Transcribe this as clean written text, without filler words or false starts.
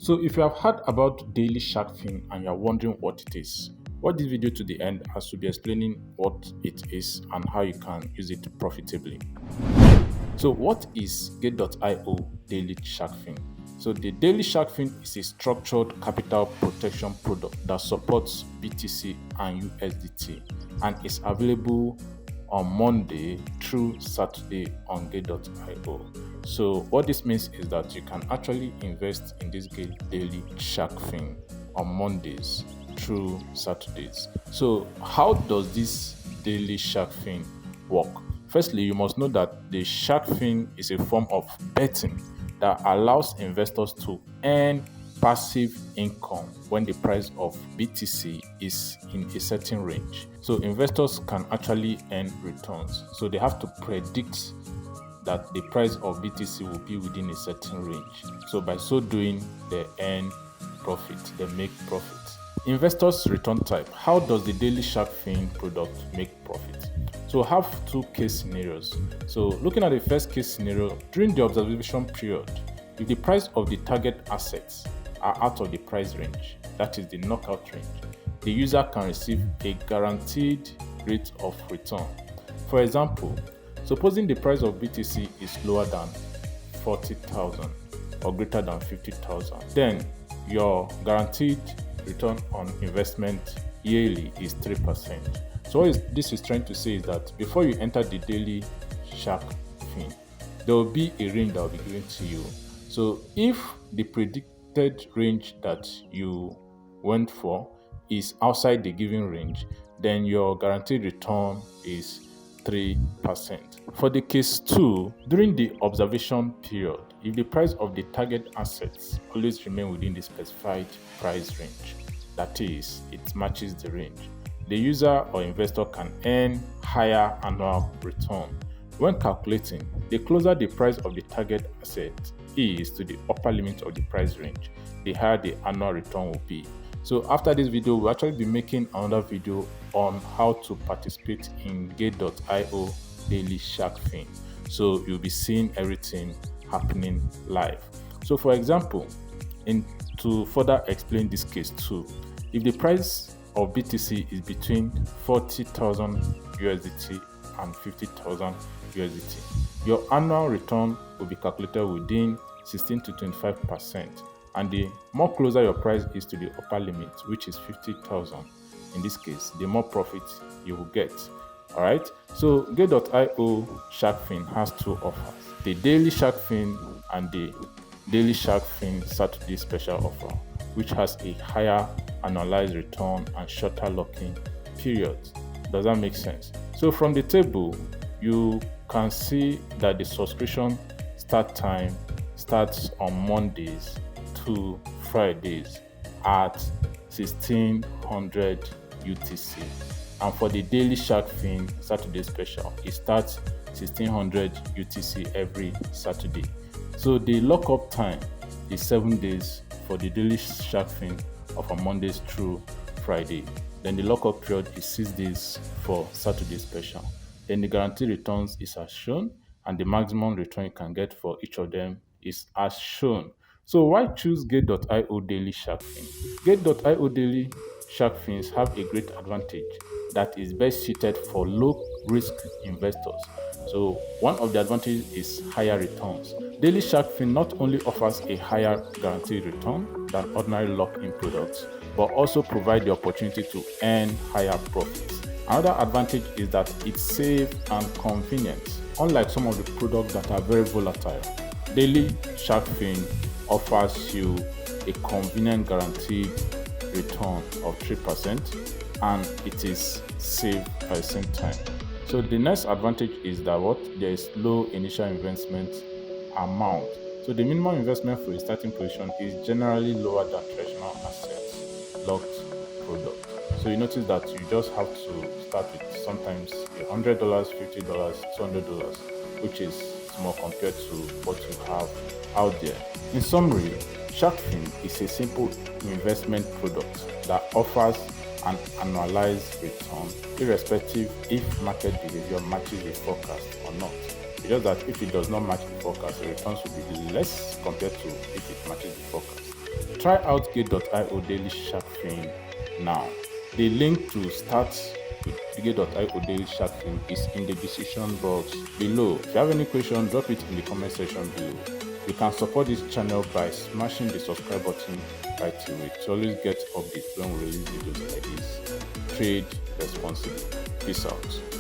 So if you have heard about daily Sharkfin and you are wondering what it is, watch this video to the end as we'll be explaining what it is and how you can use it profitably. So what is Gate.io daily Sharkfin? So the daily Sharkfin is a structured capital protection product that supports BTC and USDT and is available on Monday through Saturday on Gate.io. So what this means is that you can actually invest in this Gate daily Sharkfin on Mondays through Saturdays. So how does this daily Sharkfin work? Firstly, you must know that the Sharkfin is a form of betting that allows investors to earn passive income when the price of BTC is in a certain range. So investors can actually earn returns. So they have to predict that the price of BTC will be within a certain range. So by so doing, they earn profit, they make profit. Investors return type. How does the daily Sharkfin product make profit? So I have two case scenarios. So looking at the first case scenario, during the observation period, if the price of the target assets are out of the price range, that is the knockout range, the user can receive a guaranteed rate of return. For example, supposing the price of BTC is lower than 40,000 or greater than 50,000, then your guaranteed return on investment yearly is 3%. So what this is trying to say is that before you enter the daily Sharkfin, there will be a range that will be given to you. So if the predicted range that you went for is outside the given range, then your guaranteed return is 3%. For the case 2, during the observation period, if the price of the target assets always remain within the specified price range, that is, it matches the range, the user or investor can earn higher annual return. When calculating, the closer the price of the target asset is to the upper limit of the price range, the higher the annual return will be. So after this video, we'll actually be making another video on how to participate in Gate.io daily Sharkfin. So you'll be seeing everything happening live. So for example, to further explain this case too, if the price of BTC is between 40,000 USDT and 50,000 USDT, your annual return will be calculated within 16 to 25%. And the more closer your price is to the upper limit, which is 50,000 in this case, the more profit you will get. All right. So Gate.io Sharkfin has two offers: the daily Sharkfin and the daily Sharkfin Saturday special offer, which has a higher annualized return and shorter locking periods. Does that make sense? So from the table, you can see that the subscription start time starts on Mondays to Fridays at 1600 UTC. And for the daily Sharkfin Saturday special, it starts 1600 UTC every Saturday. So the lockup time is 7 days for the daily Sharkfin from Mondays through Friday. Then the lockup period is 6 days for Saturday special. Then the guaranteed returns is as shown, and the maximum return you can get for each of them is as shown. So why choose Gate.io daily Sharkfin? Gate.io daily Sharkfins have a great advantage that is best suited for low risk investors. So one of the advantages is higher returns. Daily Sharkfin not only offers a higher guaranteed return than ordinary lock-in products, but also provide the opportunity to earn higher profits. Another advantage is that it's safe and convenient. Unlike some of the products that are very volatile, daily Sharkfin offers you a convenient guaranteed return of 3%, and it is safe at the same time. So the next advantage is that there is low initial investment amount. So the minimum investment for a starting position is generally lower than traditional assets locked product. So you notice that you just have to start with sometimes $100, $50, $200, which is small compared to what you have out there. In summary, Sharkfin is a simple investment product that offers an annualized return, irrespective if market behavior matches the forecast or not. It's just that if it does not match the forecast, the returns will be less compared to if it matches the forecast. Try out Gate.io daily Sharkfin now. The link to start with Gate.io daily Sharkfin is in the description box below. If you have any question, drop it in the comment section below. You can support this channel by smashing the subscribe button right away to always get updates when we release videos like this. Trade responsibly. Peace out.